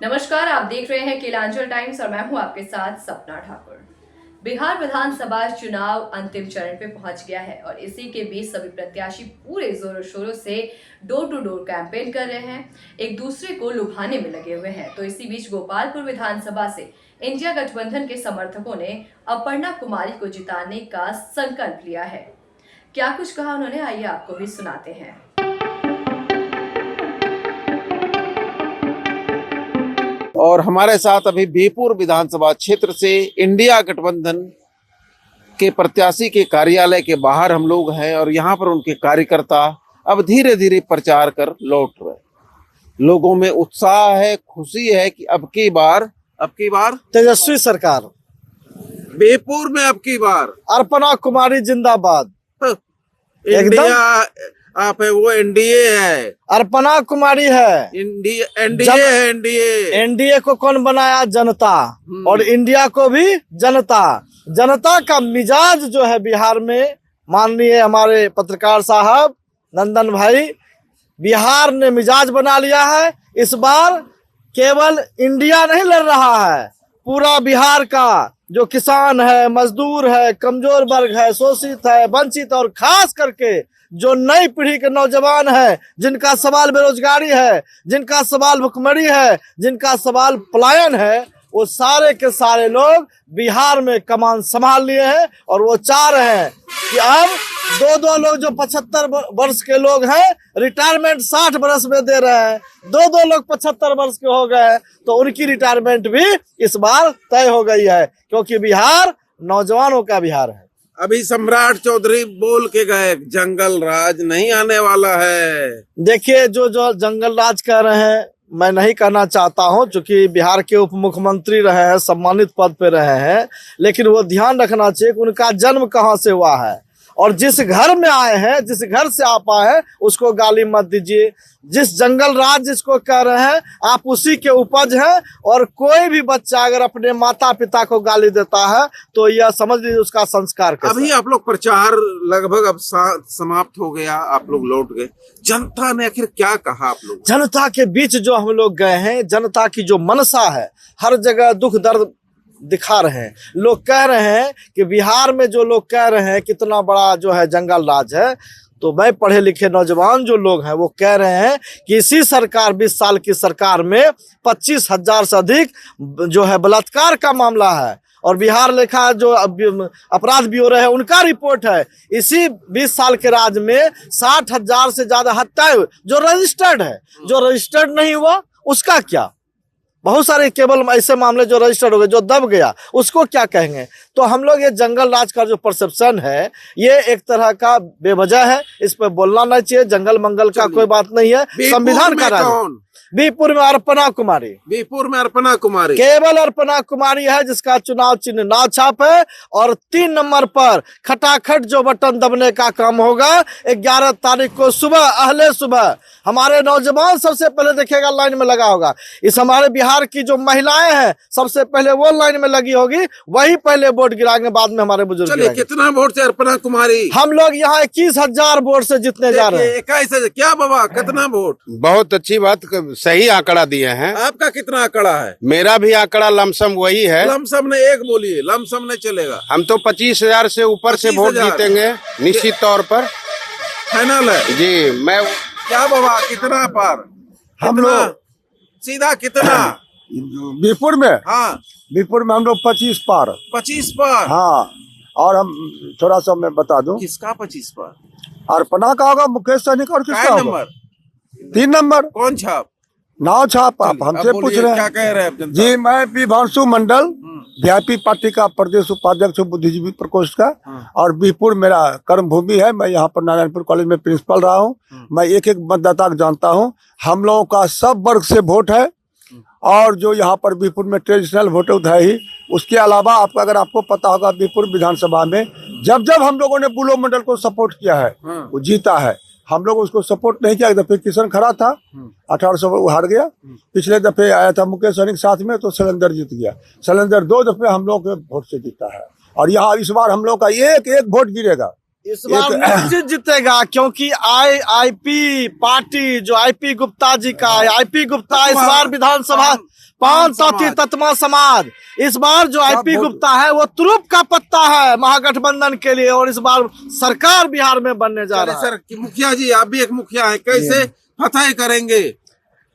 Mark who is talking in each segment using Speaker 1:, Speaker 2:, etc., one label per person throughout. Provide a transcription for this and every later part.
Speaker 1: नमस्कार, आप देख रहे हैं केलांचल टाइम्स और मैं हूं आपके साथ सपना ठाकुर। बिहार विधानसभा चुनाव अंतिम चरण पे पहुंच गया है और इसी के बीच सभी प्रत्याशी पूरे जोरों शोरों से डोर टू डोर कैंपेन कर रहे हैं, एक दूसरे को लुभाने में लगे हुए हैं। तो इसी बीच गोपालपुर विधानसभा से इंडिया गठबंधन के समर्थकों ने अपर्णा कुमारी को जिताने का संकल्प लिया है। क्या कुछ कहा उन्होंने, आइए आपको भी सुनाते हैं।
Speaker 2: और हमारे साथ अभी बीरपुर विधानसभा क्षेत्र से इंडिया गठबंधन के प्रत्याशी के कार्यालय के बाहर हम लोग हैं और यहाँ पर उनके कार्यकर्ता अब धीरे धीरे प्रचार कर लौट रहे। लोगों में उत्साह है, खुशी है कि अब की बार
Speaker 3: तेजस्वी सरकार,
Speaker 2: बीरपुर में अब की बार
Speaker 3: अर्पणा कुमारी जिंदाबाद।
Speaker 2: इंडिया आप है, वो एनडीए है,
Speaker 3: अर्पणा कुमारी है, एनडीए को कौन बनाया? जनता। और इंडिया को भी जनता। जनता का मिजाज जो है बिहार में, माननीय हमारे पत्रकार साहब नंदन भाई, बिहार ने मिजाज बना लिया है। इस बार केवल इंडिया नहीं लड़ रहा है, पूरा बिहार का जो किसान है, मजदूर है, कमजोर वर्ग है, शोषित है, वंचित, और खास करके जो नई पीढ़ी के नौजवान है, जिनका सवाल बेरोजगारी है, जिनका सवाल भुखमरी है, जिनका सवाल पलायन है, वो सारे के सारे लोग बिहार में कमान संभाल लिए हैं। और वो चाह रहे हैं कि अब दो लोग जो 75 वर्ष के लोग हैं, रिटायरमेंट 60 वर्ष में दे रहे हैं, दो लोग 75 वर्ष के हो गए, तो उनकी रिटायरमेंट भी इस बार तय हो गई है, क्योंकि बिहार नौजवानों का बिहार है।
Speaker 2: अभी सम्राट चौधरी बोल के गए जंगल राज नहीं आने वाला है।
Speaker 3: देखिए, जो जंगल राज कह रहे हैं, मैं नहीं कहना चाहता हूं, क्योंकि बिहार के उप मुख्यमंत्री रहे हैं, सम्मानित पद पे रहे हैं, लेकिन वो ध्यान रखना चाहिए कि उनका जन्म कहाँ से हुआ है, और जिस घर में आए हैं, जिस घर से आप आए हैं, उसको गाली मत दीजिए। जिस जंगल राज जिसको कह रहे हैं, आप उसी के उपज हैं। और कोई भी बच्चा अगर अपने माता पिता को गाली देता है तो यह समझ लीजिए उसका संस्कार कैसा।
Speaker 2: अभी आप लोग प्रचार लगभग अब समाप्त हो गया, आप लोग लौट गए, जनता ने आखिर क्या कहा? आप लोग
Speaker 3: जनता के बीच जो हम लोग गए हैं, जनता की जो मनसा है, हर जगह दुख दर्द दिखा रहे हैं। लोग कह रहे हैं कि बिहार में जो लोग कह रहे हैं कितना बड़ा जो है जंगल राज है, तो मैं पढ़े लिखे नौजवान जो लोग हैं वो कह रहे हैं कि इसी सरकार 20 साल की सरकार में 25,000 से अधिक जो है बलात्कार का मामला है। और बिहार लेखा जो अपराध ब्यूरो है, उनका रिपोर्ट है, इसी 20 साल के राज में 60,000 से ज्यादा हत्याएं जो रजिस्टर्ड है। जो रजिस्टर्ड नहीं हुआ उसका क्या? बहुत सारे केवल ऐसे मामले जो रजिस्टर्ड हो गए, जो दब गया, उसको क्या कहेंगे? तो हम लोग ये जंगल राज का जो परसेप्शन है, ये एक तरह का बेवजह है, इस पे बोलना नहीं चाहिए। जंगल मंगल का कोई बात नहीं है, संविधान का राज। बीरपुर में अर्पणा कुमारी,
Speaker 2: बीरपुर में अर्पणा कुमारी,
Speaker 3: केवल अर्पणा कुमारी है जिसका चुनाव चिन्ह नाव छाप है। और 3 नंबर पर खटाखट जो बटन दबने का काम होगा 11 तारीख को सुबह, अहले सुबह हमारे नौजवान सबसे पहले देखेगा, लाइन में लगा होगा। इस हमारे बिहार की जो महिलाएं हैं सबसे पहले वो लाइन में लगी होगी, वही पहले वोट गिराएंगे, बाद में हमारे बुजुर्ग गिराएंगे।
Speaker 2: कितना वोट से अर्पणा कुमारी?
Speaker 3: हम लोग यहाँ 21,000 वोट से जीतने जा रहे हैं।
Speaker 2: 21,000? क्या बाबा, कितना वोट?
Speaker 4: बहुत अच्छी बात, सही आंकड़ा दिए हैं।
Speaker 2: आपका कितना आंकड़ा है?
Speaker 4: मेरा भी आंकड़ा लमसम वही है।
Speaker 2: लमसम ने एक बोलिए, लमसम नहीं चलेगा।
Speaker 4: हम तो 25,000 से ऊपर से वोट जीतेंगे निश्चित तौर पर,
Speaker 2: फाइनल है
Speaker 4: जी। मैं
Speaker 2: क्या बाबा, कितना पार? हम लोग सीधा कितना?
Speaker 5: बीरपुर में?
Speaker 2: हाँ,
Speaker 5: बीरपुर में हम लोग 25 पार।
Speaker 2: 25 पार?
Speaker 5: हाँ। और हम थोड़ा सा मैं बता दूं,
Speaker 2: किसका 25 पार?
Speaker 5: अर्पणा का होगा, मुकेश सहनी का। और किसका होगा?
Speaker 2: नंबर?
Speaker 5: 3 नंबर।
Speaker 2: कौन छाप?
Speaker 5: नाव छाप। आप हमसे पूछ रहे हैं,
Speaker 2: क्या कह रहे हैं?
Speaker 5: जी, मैं विभांशु मंडल, वीआईपी पार्टी का प्रदेश उपाध्यक्ष हूँ, बुद्धिजीवी प्रकोष्ठ का। और बीरपुर मेरा कर्म भूमि है। मैं यहाँ पर नारायणपुर कॉलेज में प्रिंसिपल रहा हूँ। मैं एक एक मतदाता को जानता हूँ। हम लोगों का सब वर्ग से वोट है। और जो यहाँ पर बीरपुर में ट्रेडिशनल वोट है ही, उसके अलावा आपका, अगर आपको पता होगा, बीरपुर विधानसभा में जब हम लोगों ने बुलो मंडल को सपोर्ट किया है, वो जीता है। हम लोग उसको सपोर्ट नहीं किया। एक दफे किशन खड़ा था, 1800 वो हार गया। पिछले दफे आया था मुकेश सहनी के साथ में, तो शैलेंद्र जीत गया। शैलेंद्र 2 दफे हम लोग के वोट से जीता है। और यहाँ इस बार हम लोग का एक वोट गिरेगा।
Speaker 3: इस बार निश्चित जीतेगा, क्योंकि आईपी पार्टी जो आईपी गुप्ता जी का है, आईपी गुप्ता इस बार विधानसभा पान ताती तत्मा समाज। इस बार जो आईपी गुप्ता है वो तुरुप का पत्ता है महागठबंधन के लिए, और इस बार सरकार बिहार में बनने जा रहा है।
Speaker 2: सर मुखिया जी, आप भी एक मुखिया है, कैसे फतह करेंगे?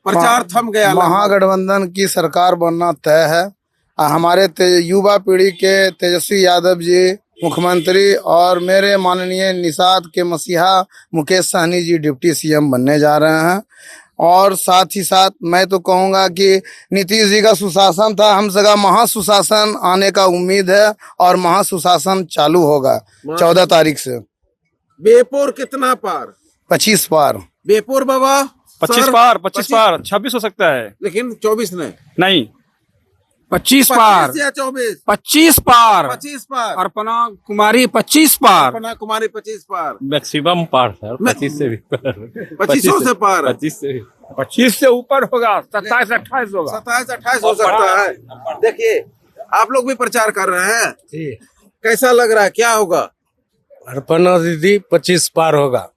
Speaker 2: प्रचार थम गया।
Speaker 6: महागठबंधन की सरकार बनना तय है। हमारे युवा पीढ़ी के तेजस्वी यादव जी मुख्यमंत्री और मेरे माननीय निषाद के मसीहा मुकेश सहनी जी डिप्टी सीएम बनने जा रहे हैं। और साथ ही साथ मैं तो कहूँगा कि नीतीश जी का सुशासन था, हम सगा महासुशासन आने का उम्मीद है, और महासुशासन चालू होगा 14 तारीख से।
Speaker 2: बेपुर कितना पार?
Speaker 6: 25 पार।
Speaker 2: बेपुर बाबा
Speaker 7: 25 पार, 25 पार, 26 हो सकता है,
Speaker 2: लेकिन 24 नहीं,
Speaker 7: 25 पार,
Speaker 2: 24,
Speaker 7: 25 पार,
Speaker 2: 25 पार।
Speaker 7: अर्पणा कुमारी 25 पार,
Speaker 2: अर्पणा कुमारी 25 पार,
Speaker 7: मैक्सिमम पार सर, 25 से भी
Speaker 2: 25 से पार,
Speaker 7: 25 से 25 से ऊपर होगा, 27-28 होगा,
Speaker 2: 27-28 हो सकता है। देखिए आप लोग भी प्रचार कर रहे हैं, कैसा लग रहा है, क्या होगा?
Speaker 8: अर्पणा दीदी 25 पार होगा।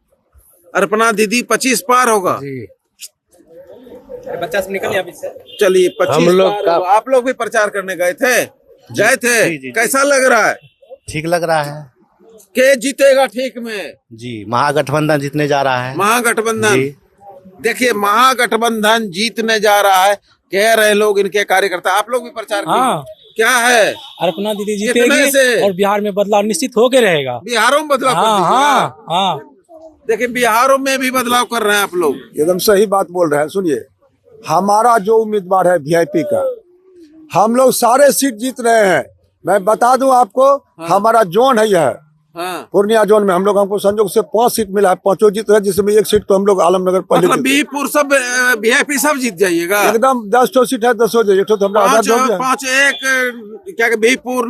Speaker 2: अर्पणा दीदी 25 पार होगा।
Speaker 7: बच्चा से निकल यहाँ से।
Speaker 2: चलिए 25
Speaker 8: हम लोग
Speaker 2: पार होगा। आप लोग भी प्रचार करने गए थे? कैसा लग रहा है?
Speaker 8: ठीक लग रहा है
Speaker 2: के जीतेगा ठीक में?
Speaker 8: जी, महागठबंधन जीतने जा रहा है।
Speaker 2: महागठबंधन, देखिए महागठबंधन जीतने जा रहा है कह रहे लोग, इनके कार्यकर्ता। आप लोग भी प्रचार क्या है?
Speaker 9: अर्पणा दीदी
Speaker 2: कितने से?
Speaker 9: जीतेगी और बिहार में बदलाव निश्चित होके रहेगा।
Speaker 2: बिहारों में बदलाव कर दीजिएगा। देखिए बिहारों में भी बदलाव कर रहे हैं आप लोग।
Speaker 5: एकदम सही बात बोल रहे हैं। सुनिए, हमारा जो उम्मीदवार है वीआईपी का, हम लोग सारे सीट जीत रहे हैं। मैं बता दूं आपको, हमारा जोन है यह पूर्णिया जोन में हम लोग, हमको संयोग से 5 सीट मिला है, 5 जीत रहे, जिसमें 1 सीट तो हम लोग आलमनगर पहले
Speaker 2: मतलब बीपुर सब वीआईपी सब जीत जाइएगा
Speaker 5: एकदम। 10 सीट है, 10 हो जाए, 1 तो हमरा
Speaker 2: 5 एक क्या बीपुर,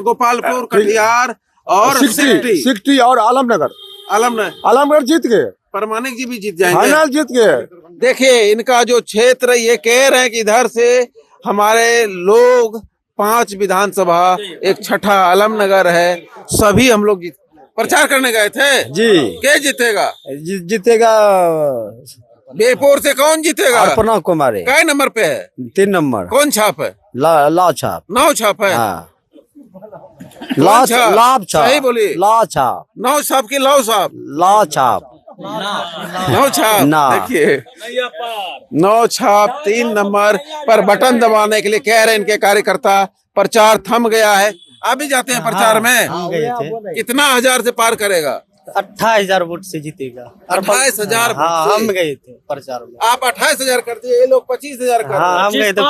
Speaker 2: गोपालपुर, कटिहार और
Speaker 5: 60 और आलमनगर जीत गए।
Speaker 2: परमानिक जी भी जीत जाएंगे,
Speaker 5: फाइनल जीत गए।
Speaker 2: देखिए इनका जो क्षेत्र, ये कह रहे हैं कि इधर से हमारे लोग 5 विधानसभा, एक छठा आलमनगर है, सभी हम लोग प्रचार करने गए थे
Speaker 3: जी।
Speaker 2: क्या जीतेगा?
Speaker 3: जीतेगा
Speaker 2: बेपुर से कौन जीतेगा?
Speaker 3: अर्पणा कुमारी।
Speaker 2: कई नंबर पे है?
Speaker 3: 3 नंबर।
Speaker 2: कौन छाप है?
Speaker 3: ला छाप।
Speaker 2: 9 छाप है।
Speaker 3: लाभ छाप।
Speaker 2: सही बोली।
Speaker 3: ला छाप।
Speaker 2: 9 छाप की ला छाप?
Speaker 3: ला छाप।
Speaker 2: 9 छाप। देखिए 9 छाप 3 नंबर पर बटन दबाने के लिए कह रहे हैं इनके कार्यकर्ता। प्रचार थम गया है। आप भी जाते हैं प्रचार में?
Speaker 9: हम गए थे।
Speaker 2: कितना हजार से पार करेगा?
Speaker 9: 28,000 वोट से जीतेगा।
Speaker 2: 28,000।
Speaker 9: हम गए थे प्रचार में।
Speaker 2: आप 28,000 करते हैं, ये लोग 25,000 करते हैं।
Speaker 9: हम गए थे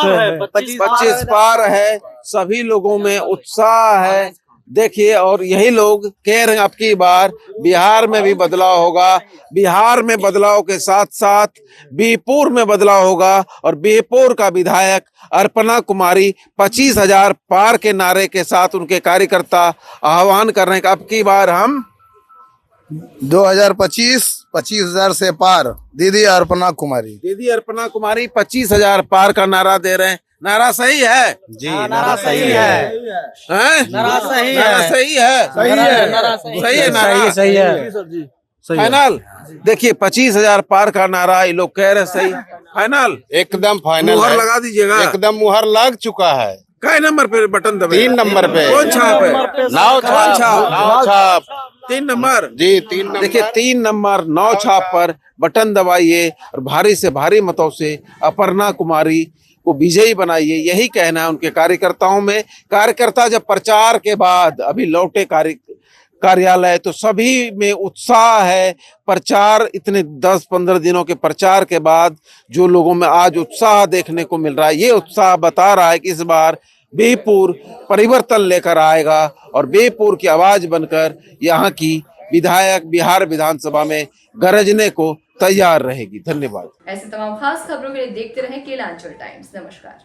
Speaker 2: 25 पार है। सभी लोगों में उत्साह है। देखिए, और यही लोग कह रहे हैं अब की बार बिहार में भी बदलाव होगा। बिहार में बदलाव के साथ साथ बीपुर में बदलाव होगा, और बीपुर का विधायक अर्पणा कुमारी 25,000 पार के नारे के साथ उनके कार्यकर्ता आह्वान कर रहे हैं कि अब की बार हम
Speaker 6: 2025 25,000 से पार। दीदी अर्पणा कुमारी।
Speaker 2: दीदी अर्पणा कुमारी 25,000 पार का नारा दे रहे हैं। नारा सही है
Speaker 6: जी?
Speaker 9: नारा सही है। नारा सही है।
Speaker 2: सही है। सही है नारा।
Speaker 9: सही है।
Speaker 2: फाइनल। देखिए 25,000 पार का नारा ये लोग कह रहे हैं। सही फाइनल,
Speaker 4: एकदम फाइनल।
Speaker 2: मुहर लगा दीजिएगा।
Speaker 4: एकदम मुहर लग चुका है।
Speaker 2: कई नंबर पे बटन दबे?
Speaker 4: 3 नंबर पे।
Speaker 2: कौन छाप है?
Speaker 4: नाव छाप
Speaker 2: 3 नंबर
Speaker 4: जी। 3 नंबर।
Speaker 2: देखिए 3 नंबर 9 छाप पर बटन दबाइए और भारी से भारी मतों से अर्पणा कुमारी को विजयी बनाइए। यही कहना है उनके कार्यकर्ताओं में। कार्यकर्ता जब प्रचार के बाद अभी लौटे कार्यालय, तो सभी में उत्साह है। प्रचार इतने 10-15 दिनों के प्रचार के बाद जो लोगों में आज उत्साह देखने को मिल रहा है, ये उत्साह बता रहा है कि इस बार बीपुर परिवर्तन लेकर आएगा और बीपुर की आवाज बनकर यहाँ की विधायक बिहार विधानसभा में गरजने को तैयार रहेगी। धन्यवाद।
Speaker 1: ऐसे तमाम खास खबरों के लिए देखते रहें केलांचल टाइम्स। नमस्कार।